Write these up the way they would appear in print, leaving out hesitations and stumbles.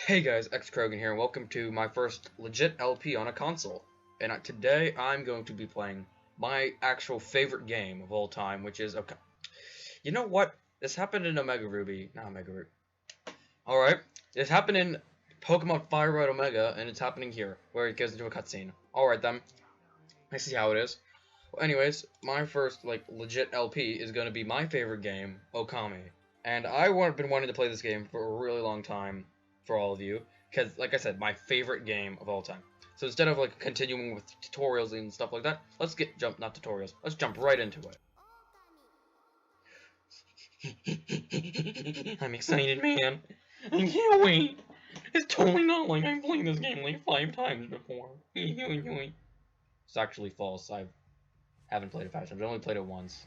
Hey guys, X Krogan here, and welcome to my first legit LP on a console. And today I'm going to be playing my actual favorite game of all time, which is Okami. You know what? This happened in Omega Ruby, not Omega Ruby. Alright, this happened in Pokemon Fire Red Omega, and it's happening here, where it goes into a cutscene. Alright then, I see how it is. Well, anyways, my first legit LP is going to be my favorite game, Okami. And I've been wanting to play this game for a really long time for all of you, because, like I said, my favorite game of all time. So instead of continuing with tutorials and stuff like that, let's not tutorials, let's jump right into it. I'm excited, man. I can't wait. It's totally not like I've played this game like 5 times before. It's actually false. I haven't played it 5 times. I only played it once.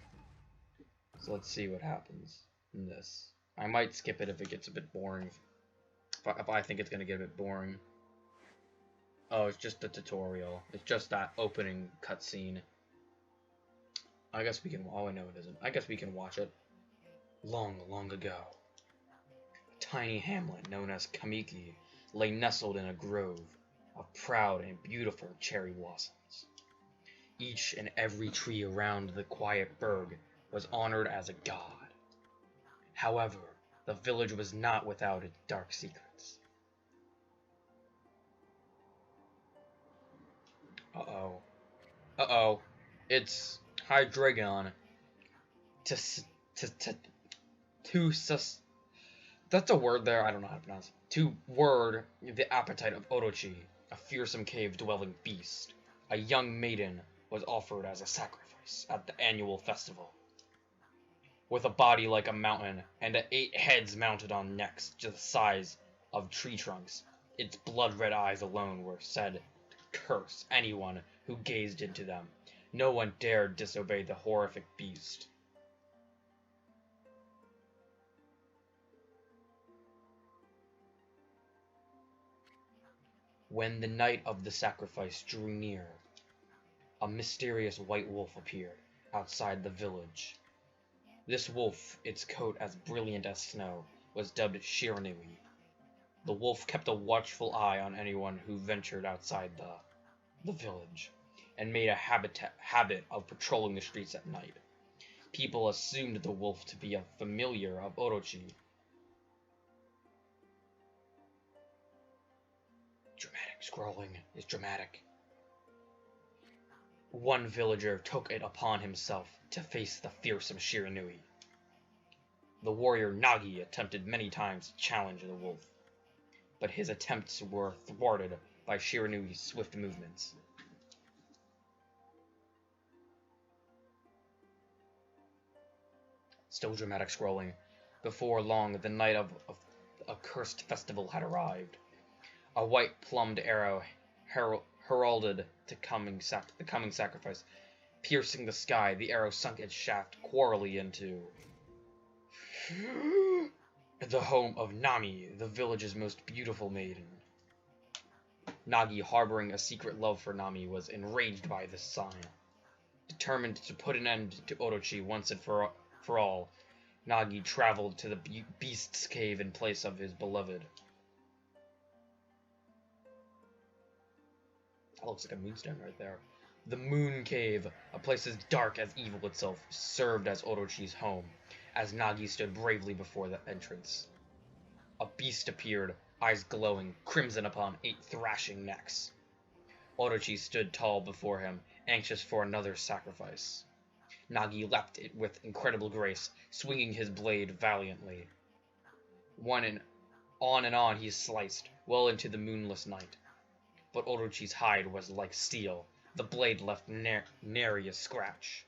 So let's see what happens in this. I might skip it if it gets a bit boring. If I think it's gonna get a bit boring. Oh, it's just the tutorial. It's just that opening cutscene. I guess we can. Oh, I know it isn't. I guess we can watch it. Long, long ago, a tiny hamlet known as Kamiki lay nestled in a grove of proud and beautiful cherry blossoms. Each and every tree around the quiet burg was honored as a god. However, the village was not without its dark secrets. Uh-oh. Uh-oh. It's Hydreigon. To sus... That's a word there, I don't know how to pronounce. To word the appetite of Orochi, a fearsome cave-dwelling beast. A young maiden was offered as a sacrifice at the annual festival. With a body like a mountain, and 8 heads mounted on necks just the size of tree trunks, its blood-red eyes alone were said to curse anyone who gazed into them. No one dared disobey the horrific beast. When the night of the sacrifice drew near, a mysterious white wolf appeared outside the village. This wolf, its coat as brilliant as snow, was dubbed Shiranui. The wolf kept a watchful eye on anyone who ventured outside the village, and made a habit of patrolling the streets at night. People assumed the wolf to be a familiar of Orochi. Dramatic scrolling is dramatic. One villager took it upon himself to face the fearsome Shiranui. The warrior Nagi attempted many times to challenge the wolf, but his attempts were thwarted by Shiranui's swift movements. Still dramatic scrolling. Before long, the night of a cursed festival had arrived. A white-plumed arrow heralded the coming sacrifice. Piercing the sky, the arrow sunk its shaft quarrelly into the home of Nami, the village's most beautiful maiden. Nagi, harboring a secret love for Nami, was enraged by this sign. Determined to put an end to Orochi once and for all, Nagi traveled to the beast's cave in place of his beloved. That looks like a moonstone right there. The Moon Cave, a place as dark as evil itself, served as Orochi's home, as Nagi stood bravely before the entrance. A beast appeared, eyes glowing, crimson upon 8 thrashing necks. Orochi stood tall before him, anxious for another sacrifice. Nagi leapt it with incredible grace, swinging his blade valiantly. And on he sliced, well into the moonless night. But Orochi's hide was like steel. The blade left nary a scratch.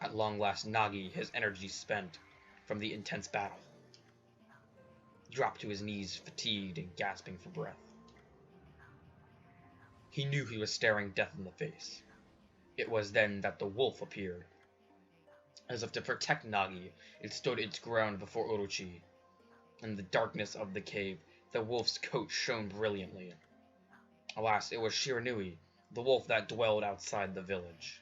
At long last, Nagi, his energy spent from the intense battle, dropped to his knees, fatigued and gasping for breath. He knew he was staring death in the face. It was then that the wolf appeared. As if to protect Nagi, it stood its ground before Orochi. In the darkness of the cave, the wolf's coat shone brilliantly. Alas, it was Shiranui, the wolf that dwelled outside the village.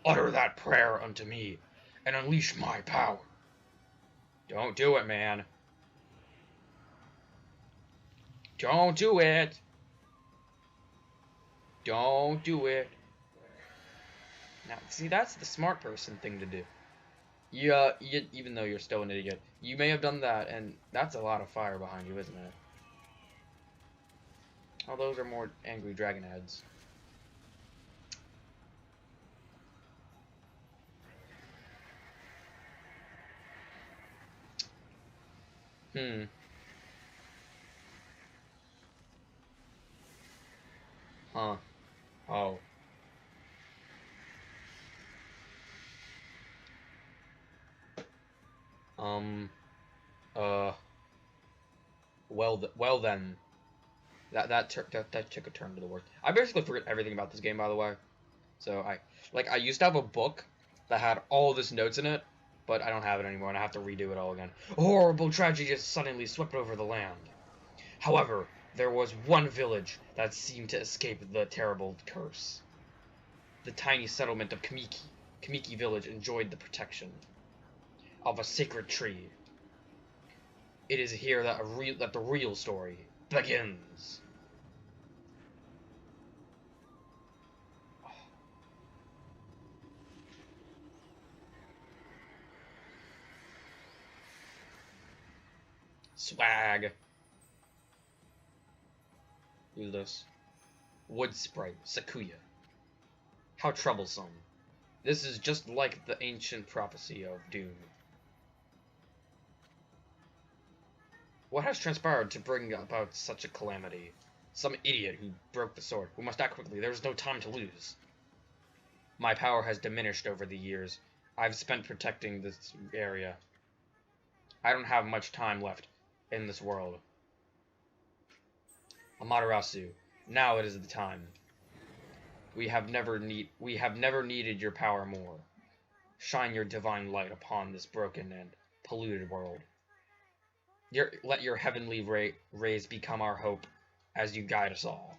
Utter that prayer unto me, and unleash my power. Don't do it, man. Don't do it. Don't do it. Now, see, that's the smart person thing to do. Even though you're still an idiot, you may have done that, and that's a lot of fire behind you, isn't it? Oh, those are more angry dragon heads. Hmm. Huh. Oh. Um. Uh. Well then. That took a turn to the worst. I basically forget everything about this game, by the way. So I used to have a book that had all this notes in it, but I don't have it anymore, and I have to redo it all again. A horrible tragedy just suddenly swept over the land. However, there was one village that seemed to escape the terrible curse. The tiny settlement of Kamiki. Kamiki village enjoyed the protection of a sacred tree. It is here that the real story begins. Swag. Who's this? Wood Sprite, Sakuya. How troublesome. This is just like the ancient prophecy of doom. What has transpired to bring about such a calamity? Some idiot who broke the sword. We must act quickly. There is no time to lose. My power has diminished over the years. I've spent protecting this area. I don't have much time left in this world. Amaterasu, now it is the time. We have never needed your power more. Shine your divine light upon this broken and polluted world. Let your heavenly rays become our hope as you guide us all.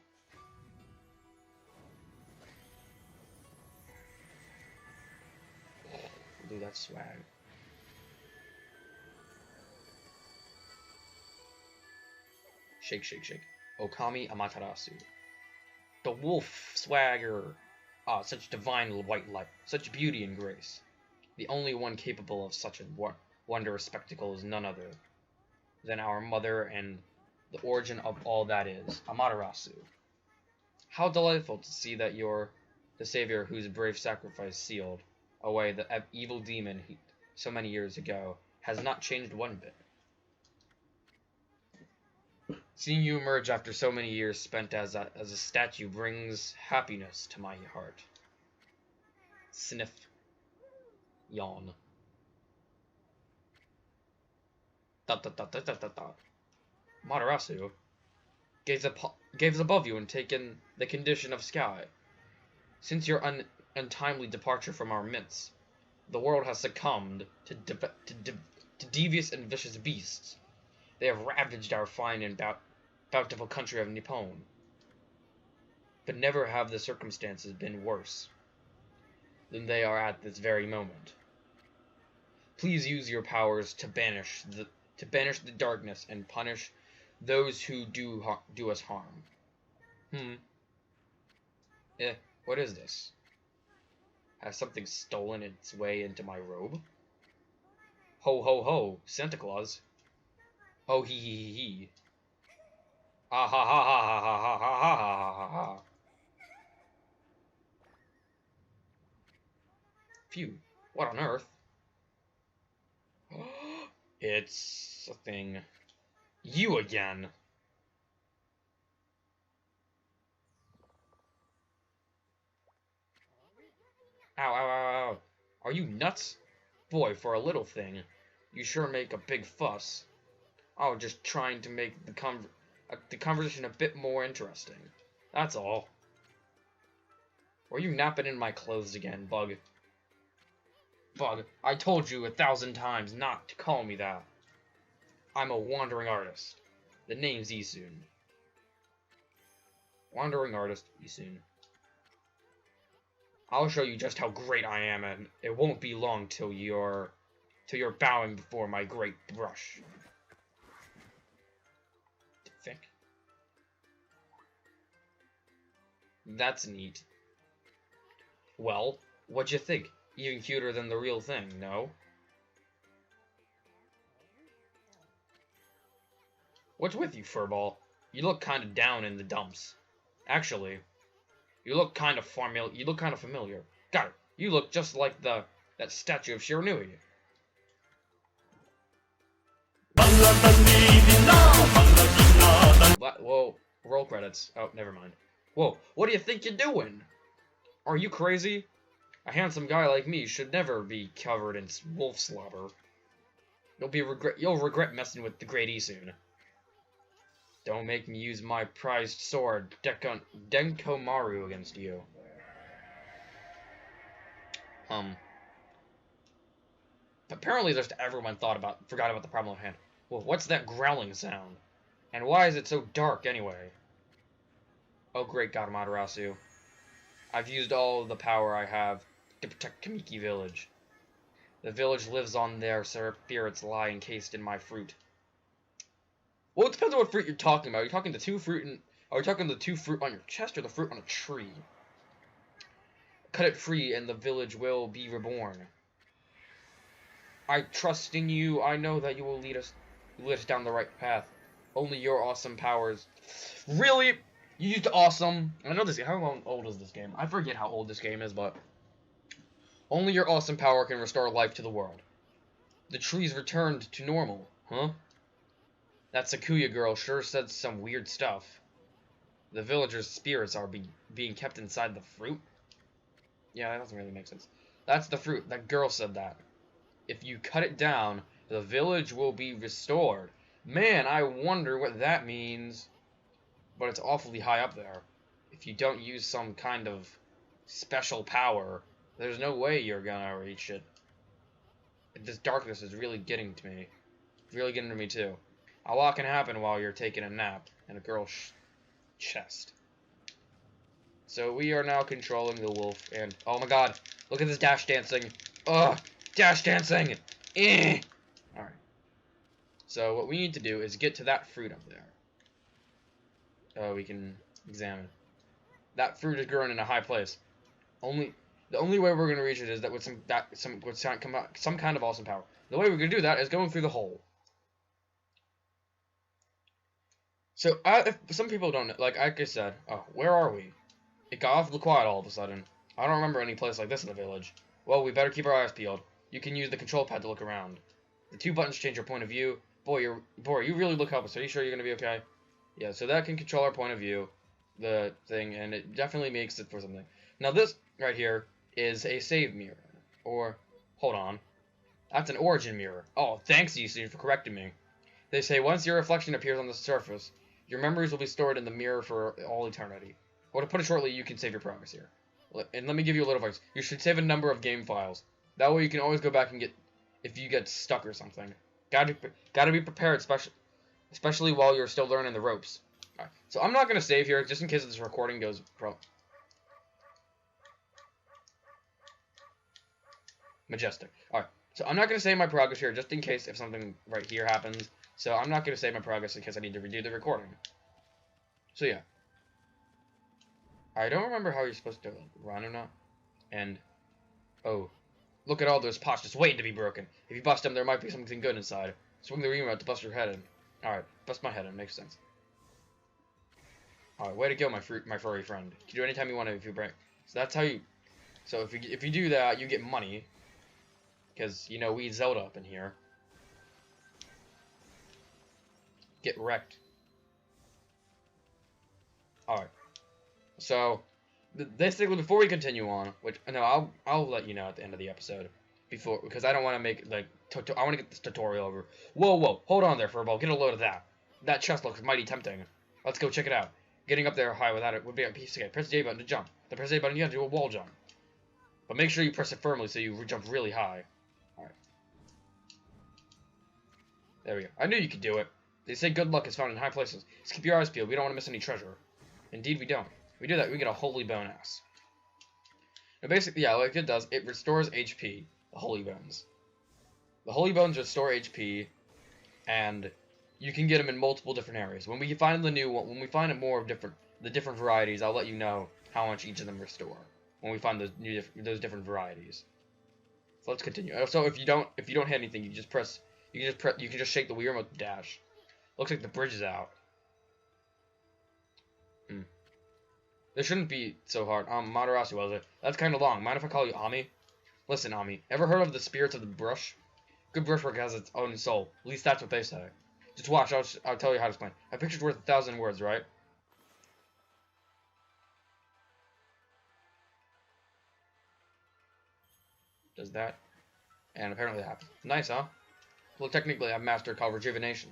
Ooh, that's swag. Shake, shake, shake. Okami Amaterasu. The wolf swagger. Ah, such divine white light, such beauty and grace. The only one capable of such a wondrous spectacle is none other than our mother and the origin of all that is, Amaterasu. How delightful to see that you're the savior whose brave sacrifice sealed away the evil demon so many years ago has not changed one bit. Seeing you emerge after so many years spent as a statue brings happiness to my heart. Sniff. Yawn. Dot dot dot dot dot dot dot. Matarasu, gaze above you and take in the condition of sky. Since your untimely departure from our midst, the world has succumbed to devious and vicious beasts. They have ravaged our fine and bountiful country of Nippon. But never have the circumstances been worse than they are at this very moment. Please use your powers to banish the darkness and punish those who do us harm. What is this? Has something stolen its way into my robe? Ho ho ho, Santa Claus. Oh hee hee hee hee. Ah ha ha ha ha ha ha ha ha ha ha ha. Phew, what on earth? It's a thing. You again. Ow, ow, ow, ow. Are you nuts? Boy, for a little thing, you sure make a big fuss. Oh, just trying to make the conversation a bit more interesting. That's all. Were you napping in my clothes again, Bug? Bug, I told you 1,000 times not to call me that. I'm a wandering artist. The name's Isun. Wandering artist, Isun. I'll show you just how great I am, and it won't be long till you're bowing before my great brush. Think. That's neat. Well, what'd you think? Even cuter than the real thing, no? What's with you, Furball? You look kind of down in the dumps. Actually, you look kind of familiar. Got it. You look just like that statue of Shiranui. Whoa, roll credits. Oh, never mind. Whoa, what do you think you're doing? Are you crazy? A handsome guy like me should never be covered in wolf slobber. You'll regret messing with the Great E soon. Don't make me use my prized sword, Denkomaru, against you. Apparently just everyone forgot about the problem at hand. Well, what's that growling sound? And why is it so dark anyway? Oh great God, Amaterasu. I've used all the power I have to protect Kamiki Village. The village lives on there, spirits lie encased in my fruit. Well, it depends on what fruit you're talking about. Are you talking the two fruit are you talking the two fruit on your chest or the fruit on a tree? Cut it free and the village will be reborn. I trust in you. I know that you will lead us down the right path. Only your awesome powers. Really? You used awesome. I know this. How old is this game? I forget how old this game is, but only your awesome power can restore life to the world. The trees returned to normal, huh? That Sakuya girl sure said some weird stuff. The villagers' spirits are being kept inside the fruit? Yeah, that doesn't really make sense. That's the fruit. That girl said that. If you cut it down, the village will be restored. Man, I wonder what that means. But it's awfully high up there. If you don't use some kind of special power, there's no way you're gonna reach it. This darkness is really getting to me. It's really getting to me too. A lot can happen while you're taking a nap in a girl's chest. So we are now controlling the wolf, and oh my god, look at this dash dancing. Ugh, dash dancing. Alright. So what we need to do is get to that fruit up there. We can examine. That fruit is growing in a high place. The only way we're gonna reach it is that with some kind of awesome power. The way we're gonna do that is going through the hole. So if some people don't know, like I said, where are we? It got awfully quiet all of a sudden. I don't remember any place like this in the village. Well, we better keep our eyes peeled. You can use the control pad to look around. The two buttons change your point of view. Boy, you really look helpless. Are you sure you're gonna be okay? Yeah, so that can control our point of view, the thing, and it definitely makes it for something. Now this right here is a save mirror, or hold on, that's an origin mirror. Oh, thanks, Yusu, for correcting me. They say once your reflection appears on the surface, your memories will be stored in the mirror for all eternity. Or to put it shortly, you can save your progress here. And let me give you a little advice. You should save a number of game files. That way you can always go back and get, if you get stuck or something. Gotta be prepared, especially while you're still learning the ropes. Alright, so I'm not going to save here, just in case this recording goes majestic. Alright, so I'm not going to save my progress here, just in case if something right here happens. So I'm not going to save my progress in case I need to redo the recording. So yeah. I don't remember how you're supposed to run or not. And, oh, look at all those pots just waiting to be broken. If you bust them, there might be something good inside. Swing the remote to bust your head in. Alright, bust my head in, makes sense. Alright, way to go, my furry friend. You can do anytime you want to if you break. So that's how you... So if you do that, you get money. Because, you know, we Zelda up in here. Get wrecked. Alright. So, basically, before we continue on, which, no, I'll let you know at the end of the episode. Because I don't want to make, like, I want to get this tutorial over. Whoa, hold on there, Furball. Get a load of that. That chest looks mighty tempting. Let's go check it out. Getting up there high without it would be a piece of cake. Press the A button to jump. Then press the A button again to do a wall jump. But make sure you press it firmly so you jump really high. Alright. There we go. I knew you could do it. They say good luck is found in high places. Just keep your eyes peeled. We don't want to miss any treasure. Indeed, we don't. If we do that, we get a holy bonus. And basically, yeah, like it does, it restores HP, the Holy Bones. The Holy Bones restore HP, and you can get them in multiple different areas. When we find the new one, when we find more of the different varieties, I'll let you know how much each of them restore. When we find those different varieties. So let's continue. So if you don't hit anything, you can just shake the Wii remote to dash. Looks like the bridge is out. This shouldn't be so hard. Matarasu, was it? That's kind of long. Mind if I call you Ami? Listen, Ami. Ever heard of the spirits of the brush? Good brushwork has its own soul. At least that's what they say. Just watch. I'll tell you how to explain. A picture's worth 1,000 words, right? Does that? And apparently it happens. Nice, huh? Well, technically, I've mastered called Rejuvenation.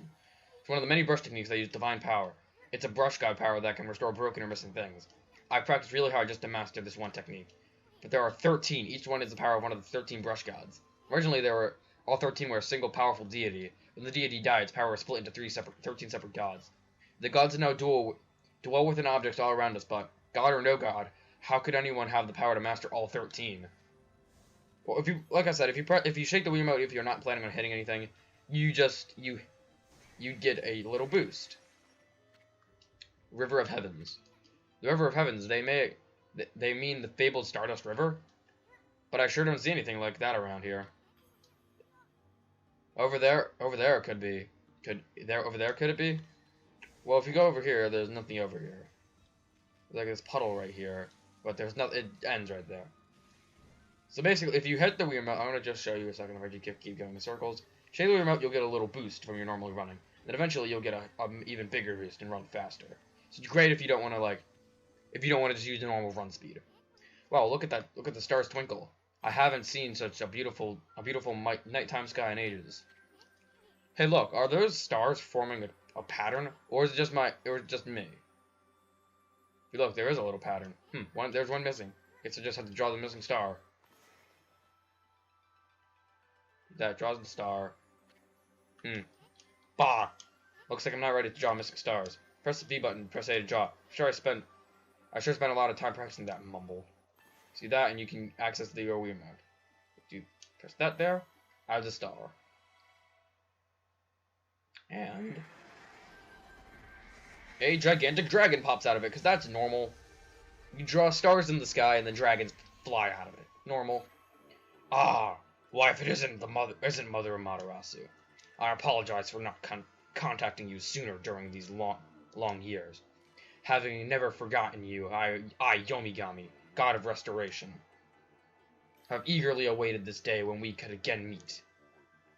It's one of the many brush techniques that use divine power. It's a brush god power that can restore broken or missing things. I've practiced really hard just to master this one technique. But there are 13. Each one is the power of one of the 13 brush gods. Originally, all 13 were a single powerful deity. When the deity died, its power was split into 13 separate gods. The gods now dwell within objects all around us, but god or no god, how could anyone have the power to master all 13? Well, like I said, if you shake the Wii remote, if you're not planning on hitting anything, you get a little boost. River of Heavens. The River of Heavens, they mean the fabled Stardust River? But I sure don't see anything like that around here. Over there could be. Over there could it be? Well, if you go over here, there's nothing over here. There's like this puddle right here, but there's nothing. It ends right there. So basically, if you hit the Wii remote, I'm gonna just show you a second if I keep going in circles. Shake the Wii remote, you'll get a little boost from your normally running. Then eventually you'll get an even bigger boost and run faster. So it's great if you don't want to just use the normal run speed. Wow, look at that! Look at the stars twinkle. I haven't seen such a beautiful nighttime sky in ages. Hey, look, are those stars forming a pattern, or is it just me? Look, there is a little pattern. There's one missing. Guess I just have to draw the missing star. That draws the star. Bah! Looks like I'm not ready to draw missing stars. Press the V button, press A to draw. I sure spent a lot of time practicing that mumble. See that, and you can access the Wii remote. You press that there, add the star. And a gigantic dragon pops out of it, because that's normal. You draw stars in the sky, and then dragons fly out of it. Normal. Why, if it isn't Mother Amaterasu. I apologize for not contacting you sooner during these long years. Having never forgotten you, I Yomigami, god of restoration, have eagerly awaited this day when we could again meet.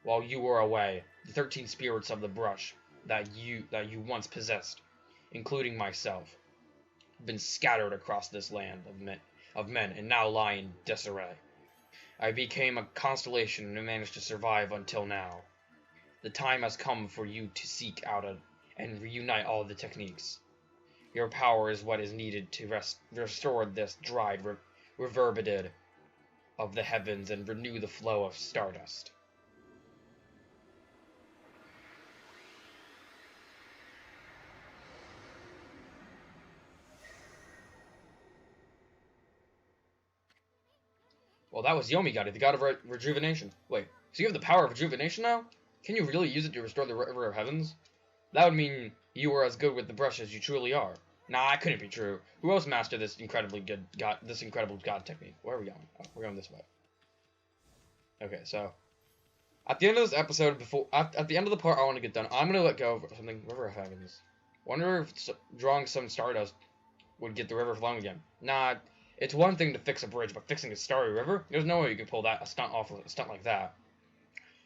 While you were away, the 13 spirits of the brush that you once possessed, including myself, have been scattered across this land of men and now lie in disarray. I became a constellation and managed to survive until now. The time has come for you to seek out and reunite all the techniques. Your power is what is needed to restore this dried reverberated of the heavens and renew the flow of stardust. Well, that was Yomigari, the god of rejuvenation. Wait, so you have the power of rejuvenation now? Can you really use it to restore the River of Heavens? That would mean you were as good with the brush as you truly are. Nah, that couldn't be true. Who else mastered this incredible god technique? Where are we going? Oh, we're going this way. Okay, so at the end of this episode, at the end of the part I want to get done, I'm gonna let go of something. River of Heavens. Wonder if drawing some stardust would get the river flowing again. Nah, it's one thing to fix a bridge, but fixing a starry river, there's no way you can pull a stunt like that.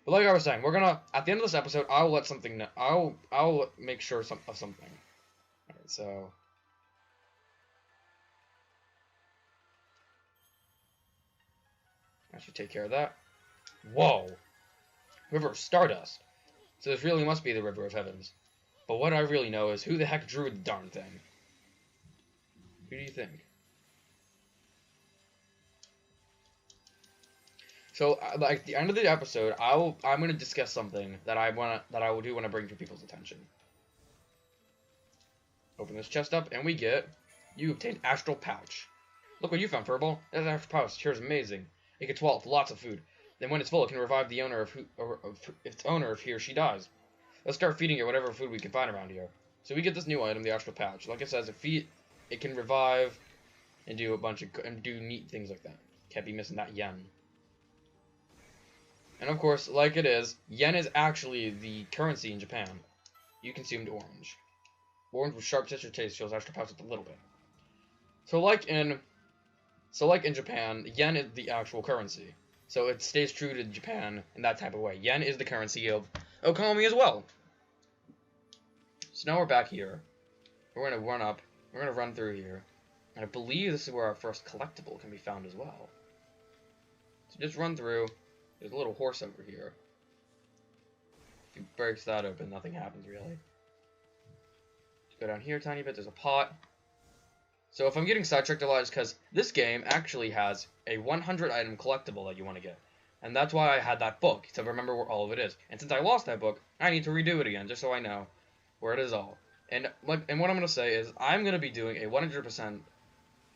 But like I was saying, we're gonna at the end of this episode, I'll make sure of something. Alright, so I should take care of that. Whoa! River of Stardust. So this really must be the River of Heavens. But what I really know is who the heck drew the darn thing? Who do you think? So, like the end of the episode, I'm going to discuss something that I want to bring to people's attention. Open this chest up, and we get you obtained Astral Pouch. Look what you found, Furball. That extra pouch sure is amazing. It can swallow lots of food. Then when it's full, it can revive the owner of its owner if he or she dies. Let's start feeding it whatever food we can find around here. So we get this new item, the astral pouch. Like it says, it can revive and do do neat things like that. Can't be missing that yen. And of course, like it is, yen is actually the currency in Japan. You consumed orange. Orange with sharp citrus taste feels extra pouch just a little bit. So like in Japan, yen is the actual currency. So it stays true to Japan in that type of way. Yen is the currency of Okami as well. So now we're back here. We're going to run up. We're going to run through here. And I believe this is where our first collectible can be found as well. So just run through. There's a little horse over here. If you breaks that open, nothing happens really. Just go down here a tiny bit. There's a pot. So if I'm getting sidetracked a lot, it's because this game actually has a 100 item collectible that you want to get. And that's why I had that book, to remember where all of it is. And since I lost that book, I need to redo it again, just so I know where it is all. And what I'm going to say is, I'm going to be doing a 100%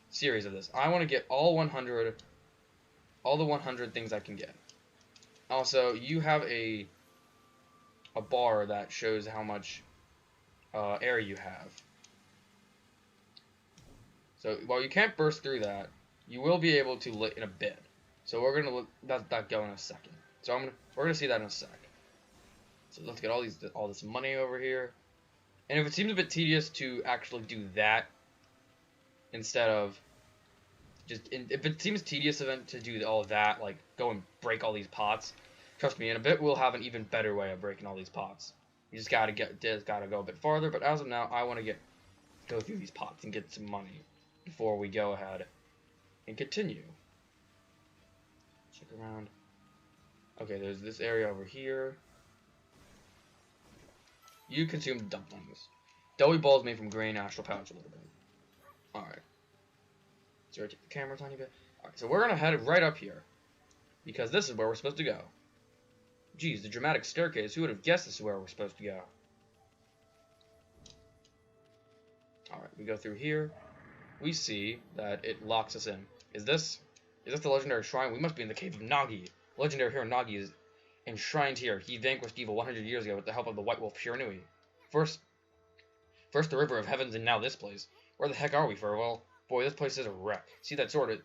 series of this. I want to get all the 100 things I can get. Also, you have a bar that shows how much air you have. So while you can't burst through that, you will be able to lit in a bit. So we're gonna let that go in a second. So we're gonna see that in a sec. So let's get all this money over here. And if it seems a bit tedious to actually do that instead of if it seems tedious to do all that, like go and break all these pots, trust me, in a bit we'll have an even better way of breaking all these pots. You just gotta go a bit farther. But as of now, I want to go through these pots and get some money before we go ahead and continue. Check around. Okay, there's this area over here. You consumed dumplings. Doughy balls made from grain astral pouch a little bit. Alright. So I take the camera a tiny bit. Alright, so we're gonna head right up here. Because this is where we're supposed to go. Geez, the dramatic staircase. Who would have guessed this is where we're supposed to go? Alright, we go through here. We see that it locks us in. Is this the legendary shrine? We must be in the cave of Nagi. Legendary hero Nagi is enshrined here. He vanquished evil 100 years ago with the help of the White Wolf Shiranui. First the River of Heavens, and now this place. Where the heck are we, Farewell? Boy, this place is a wreck. See that sword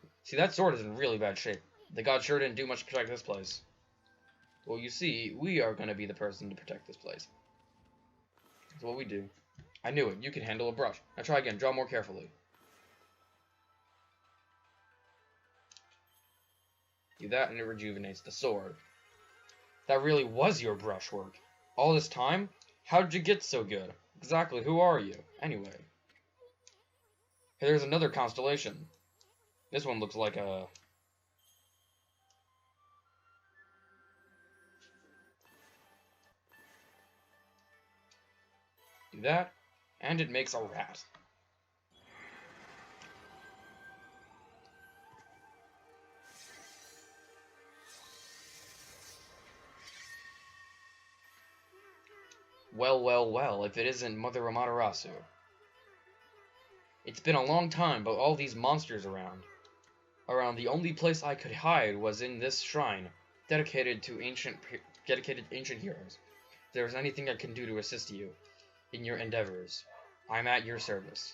is in really bad shape. The god sure didn't do much to protect this place. Well, you see, we are going to be the person to protect this place. That's what we do. I knew it. You can handle a brush. Now try again. Draw more carefully. Do that and it rejuvenates the sword. That really was your brushwork. All this time? How did you get so good? Exactly, who are you? Anyway. Hey, there's another constellation. This one looks like a... Do that, and it makes a rat. Well, well, well, if it isn't Mother Amaterasu. It's been a long time, but all these monsters around. The only place I could hide was in this shrine, dedicated ancient heroes. If there's anything I can do to assist you in your endeavors, I'm at your service.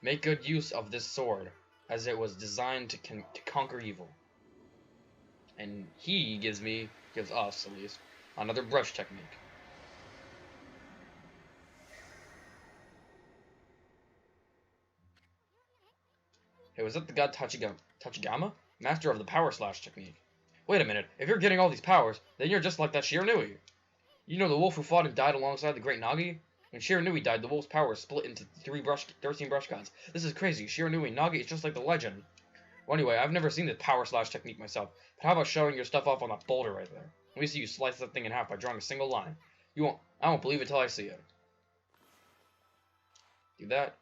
Make good use of this sword, as it was designed to conquer evil. And he gives us at least, another brush technique. Hey, was that the god Tachigama? Master of the Power Slash technique. Wait a minute, if you're getting all these powers, then you're just like that Shiranui. You know the wolf who fought and died alongside the great Nagi? When Shiranui died, the wolf's power split into 13 brush gods. This is crazy. Shiranui Nagi is just like the legend. Well, anyway, I've never seen the Power Slash technique myself, but how about showing your stuff off on that boulder right there? Let me see you slice that thing in half by drawing a single line. I won't believe it till I see it. Do that?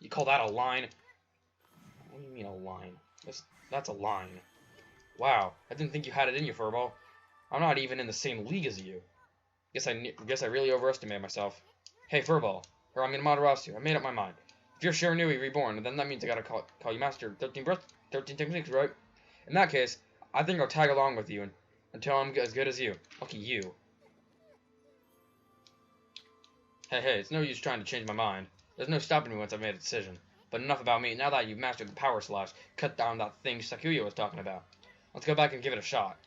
You call that a line? What do you mean a line? That's a line. Wow, I didn't think you had it in you, Furball. I'm not even in the same league as you. Guess I really overestimated myself. Hey, Furball. I mean, Amaterasu, I made up my mind. If you're Shiranui reborn, then that means I gotta call you Master 13 techniques, right? In that case, I think I'll tag along with you until I'm as good as you. Lucky you. Hey, it's no use trying to change my mind. There's no stopping me once I've made a decision. But enough about me. Now that you've mastered the power slash, cut down that thing Sakuya was talking about. Let's go back and give it a shot.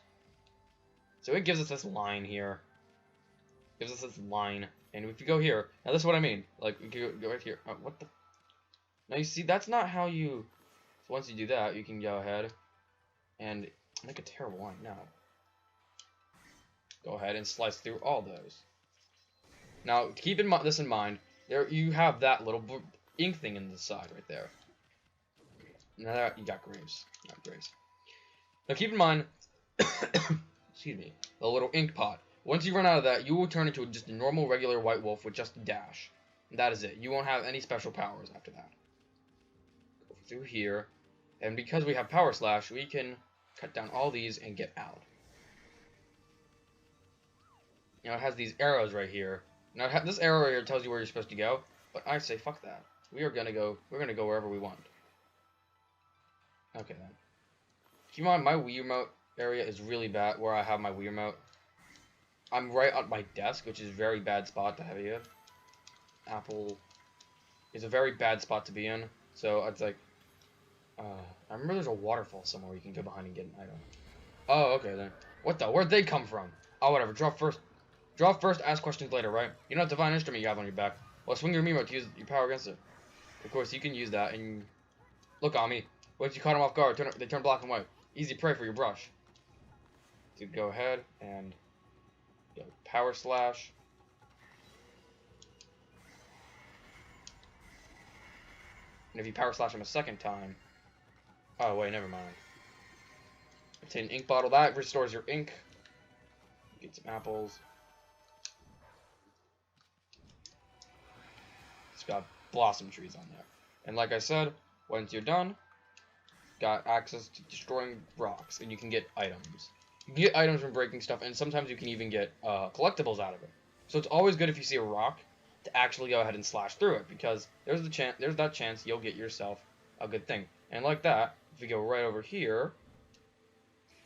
So it gives us this line here. Gives us this line. And if you go here, now this is what I mean. Like, you go right here. Oh, what the? Now you see, that's not how you... So once you do that, you can go ahead and make a terrible line. Now, go ahead and slice through all those. Now, keep this in mind. There, you have that little ink thing in the side right there. Now that you got graves, not graves. Now keep in mind, excuse me, the little ink pot. Once you run out of that, you will turn into just a normal, regular white wolf with just a dash. And that is it. You won't have any special powers after that. Go through here, and because we have power slash, we can cut down all these and get out. Now it has these arrows right here. Now this arrow here tells you where you're supposed to go, but I say fuck that. We're gonna go wherever we want. Okay then. Keep in mind, my Wii remote area is really bad. Where I have my Wii remote, I'm right on my desk, which is a very bad spot to have you. Apple is a very bad spot to be in. So it's like, I remember there's a waterfall somewhere where you can go behind and get an item. Oh, okay then. What the? Where'd they come from? Oh, whatever. Draw first. Draw first, ask questions later, right? You know what divine instrument you have on your back. Well, swing your Miimo to use your power against it. Of course, you can use that, and... Look, Okami. Once you caught them off guard, they turn black and white. Easy prey for your brush. So go ahead and... power slash. And if you power slash them a second time... Oh, wait, never mind. Obtain an ink bottle. That restores your ink. Get some apples. Got blossom trees on there. And like I said, once you're done, got access to destroying rocks, and you can get items. You can get items from breaking stuff, and sometimes you can even get collectibles out of it. So it's always good if you see a rock to actually go ahead and slash through it, because there's that chance you'll get yourself a good thing. And like that, if you go right over here.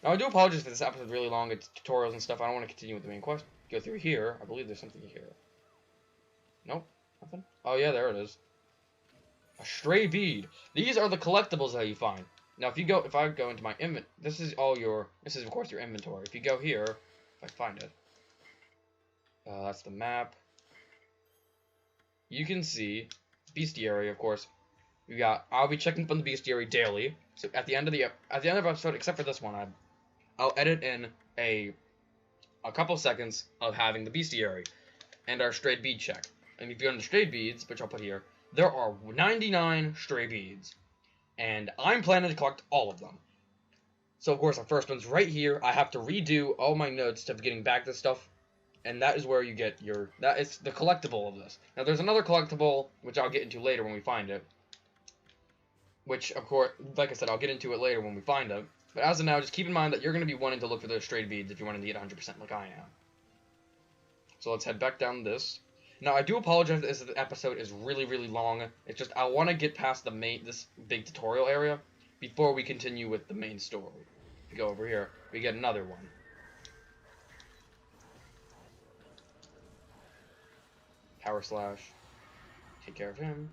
Now I do apologize for this episode is really long. It's tutorials and stuff. I don't want to continue with the main quest. Go through here. I believe there's something here. Nope. Nothing? Oh yeah, there it is. A stray bead. These are the collectibles that you find. Now if I go into my this is of course your inventory. If you go here, if I find it. That's the map. You can see bestiary, of course. I'll be checking from the bestiary daily. So at the end of the episode, except for this one, I'll edit in a couple seconds of having the bestiary and our strayed bead check. And if you go into stray beads, which I'll put here, there are 99 stray beads. And I'm planning to collect all of them. So, of course, the first one's right here. I have to redo all my notes of getting back this stuff. And that is where you get that is the collectible of this. Now, there's another collectible, which I'll get into later when we find it. Which, of course, like I said, I'll get into it later when we find it. But as of now, just keep in mind that you're going to be wanting to look for those strayed beads if you want to get 100% like I am. So let's head back down this. Now, I do apologize if this episode is really, really long. It's just I want to get past this big tutorial area before we continue with the main story. If we go over here, we get another one. Power slash. Take care of him.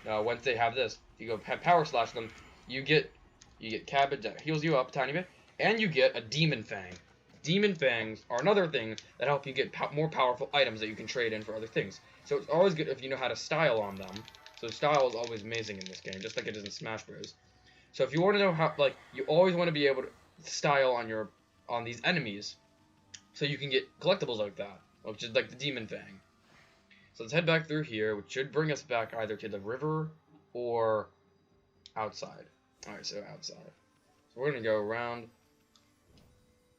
Now, once they have this, if you go power slash them, you get cabbage that heals you up a tiny bit. And you get a Demon Fang. Demon Fangs are another thing that help you get more powerful items that you can trade in for other things. So it's always good if you know how to style on them. So style is always amazing in this game, just like it is in Smash Bros. So if you want to know how, you always want to be able to style on these enemies, so you can get collectibles like that, which is like the Demon Fang. So let's head back through here, which should bring us back either to the river or outside. All right, so outside. So we're gonna go around.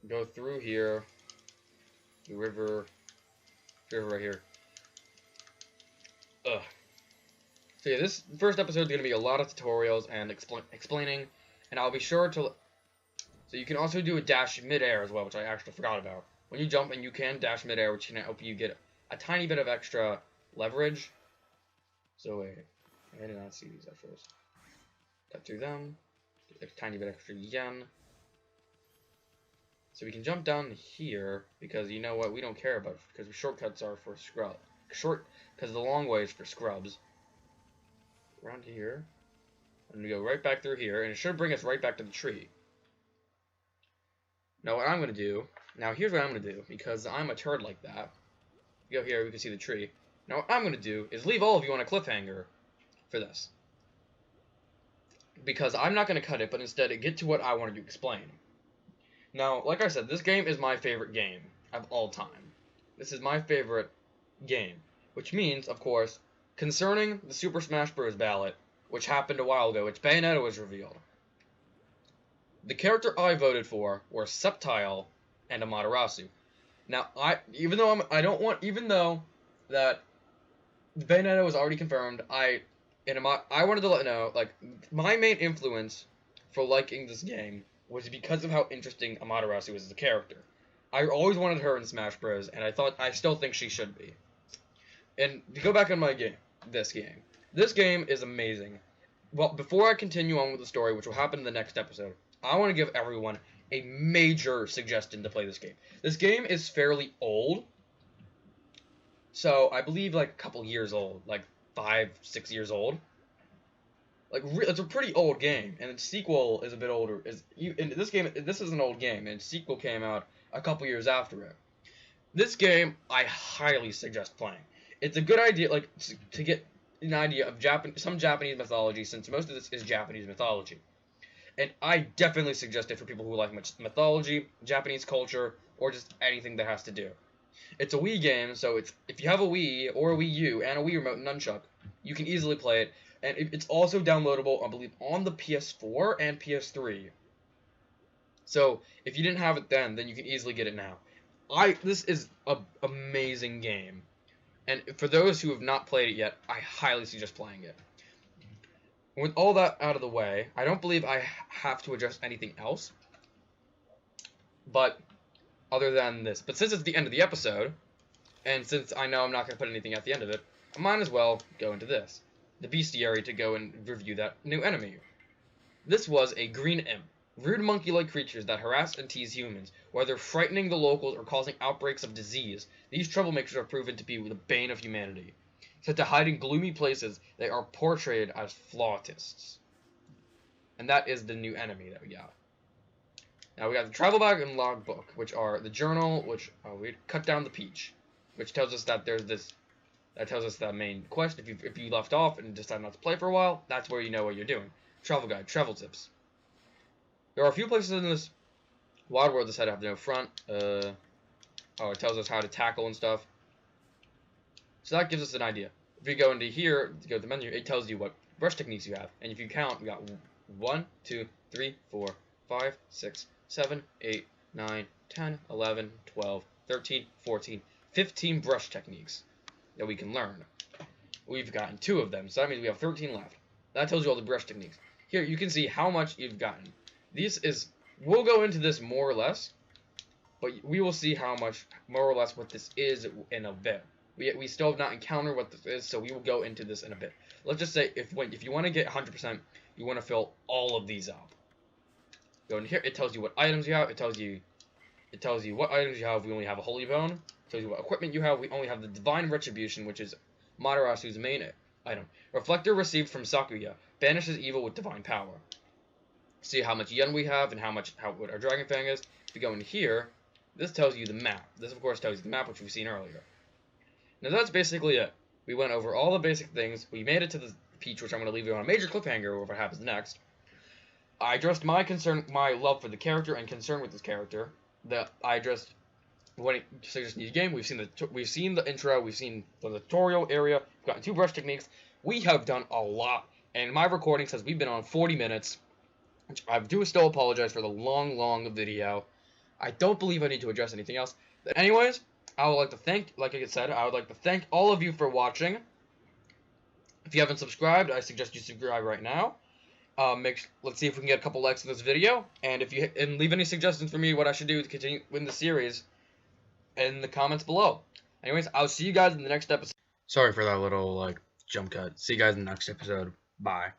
Go through here, the river right here. Ugh. So yeah, this first episode is going to be a lot of tutorials and explaining, and I'll be sure to... So you can also do a dash mid-air as well, which I actually forgot about. when you jump, and you can dash midair, which can help you get a tiny bit of extra leverage. So wait, I did not see these at first. Cut through them, get a tiny bit extra yen. So we can jump down here, because you know what, we don't care about, because the shortcuts are for because the long way is for scrubs. Around here, and we go right back through here, and it should bring us right back to the tree. Now what I'm going to do, here's what I'm going to do, because I'm a turd like that. You go here, we can see the tree. Now what I'm going to do is leave all of you on a cliffhanger for this. Because I'm not going to cut it, but instead get to what I wanted to explain. Now, like I said, this game is my favorite game of all time. This is my favorite game. Which means, of course, concerning the Super Smash Bros. Ballot, which happened a while ago, which Bayonetta was revealed. The character I voted for were Sceptile and Amaterasu. Now, even though that Bayonetta was already confirmed, I wanted to let you know, like, my main influence for liking this game was because of how interesting Amaterasu is as a character. I always wanted her in Smash Bros, and I still think she should be. And to go back on this game is amazing. Well, before I continue on with the story, which will happen in the next episode, I want to give everyone a major suggestion to play this game. This game is fairly old. So, I believe like a couple years old, like 5-6 years old. Like, it's a pretty old game, and its sequel is a bit older. This is an old game, and its sequel came out a couple years after it. This game, I highly suggest playing. It's a good idea, like, to get an idea of some Japanese mythology, since most of this is Japanese mythology. And I definitely suggest it for people who like mythology, Japanese culture, or just anything that has to do. It's a Wii game, so if you have a Wii, or a Wii U, and a Wii Remote and Nunchuck, you can easily play it. And it's also downloadable, I believe, on the PS4 and PS3. So, if you didn't have it then you can easily get it now. This is an amazing game. And for those who have not played it yet, I highly suggest playing it. With all that out of the way, I don't believe I have to address anything else. But, other than this. But since it's the end of the episode, and since I know I'm not going to put anything at the end of it, I might as well go into this. The bestiary, to go and review that new enemy. This was a green imp. Rude monkey-like creatures that harass and tease humans, whether frightening the locals or causing outbreaks of disease. These troublemakers are proven to be the bane of humanity. Said to hide in gloomy places, they are portrayed as flautists. And that is the new enemy that we got. Now we got the travel bag and logbook, which are the journal, which we cut down the peach, which tells us that there's this. That tells us the main quest. If you left off and decide not to play for a while, that's where you know what you're doing. Travel guide, travel tips. There are a few places in this wild world that said have no front. It tells us how to tackle and stuff. So that gives us an idea. If you go into here, to go to the menu, it tells you what brush techniques you have. And if you count, we got 1, 2, 3, 4, 5, 6, 7, 8, 9, 10, 11, 12, 13, 14, 15 brush techniques that we can learn. We've gotten 2 of them, so that means we have 13 left. That tells you all the brush techniques. Here, you can see how much you've gotten. We'll go into this more or less, but we will see how much, more or less, what this is in a bit. We still have not encountered what this is, so we will go into this in a bit. Let's just say, if you want to get 100%, you want to fill all of these up. Go in here, it tells you what items you have, it tells you what items you have. We only have a holy bone. Tells you what equipment you have. We only have the divine retribution, which is Materasu's main item. Reflector received from Sakuya banishes evil with divine power. See how much yen we have and what our dragon fang is. If you go in here, this tells you the map. This of course tells you the map, which we've seen earlier. Now that's basically it. We went over all the basic things. We made it to the peach, which I'm going to leave you on a major cliffhanger over what happens next. I addressed my love for the character and concern with this character. That I addressed. So just need a game. We've seen the intro. We've seen the tutorial area. We've gotten 2 brush techniques. We have done a lot. And my recording says we've been on 40 minutes. Which I do still apologize for the long video. I don't believe I need to address anything else. But anyways, I would like to thank, like I said, I would like to thank all of you for watching. If you haven't subscribed, I suggest you subscribe right now. Let's see if we can get a couple likes on this video. And leave any suggestions for me what I should do to continue in the series. in the comments below. Anyways, I'll see you guys in the next episode. Sorry for that little, like, jump cut. See you guys in the next episode. Bye.